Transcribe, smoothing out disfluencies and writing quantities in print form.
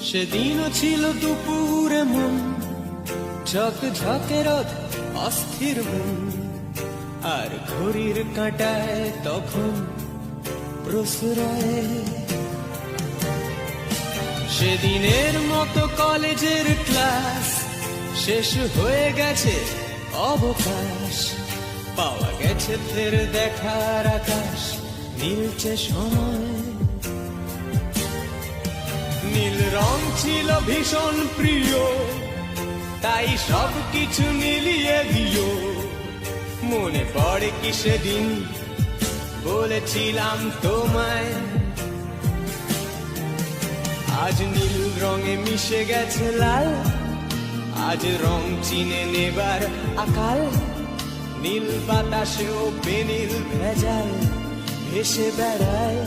সেদিনও ছিল দুপুরে মন ঝকঝকে রোদ অস্থির মন, আর ঘড়ির কাঁটায় তখন প্রশ্রয়। সেদিনের মতো কলেজের ক্লাস শেষ হয়ে গেছে, অবকাশ পাওয়া গেছে ফের দেখার আকাশ, নীলচে সময়। নীল রং ছিল ভীষণ প্রিয়, তাই সব কিছু মিলিয়ে দিও। মনে পড়ে কি সেদিন বলেছিলাম তোমায়, আজ নীল রঙে মিশে গেছে লাল, আজ রং চিনে নেবার আকাল। নীল বাতাসেও বেনীল ভেজাল ভেসে বেড়ায়।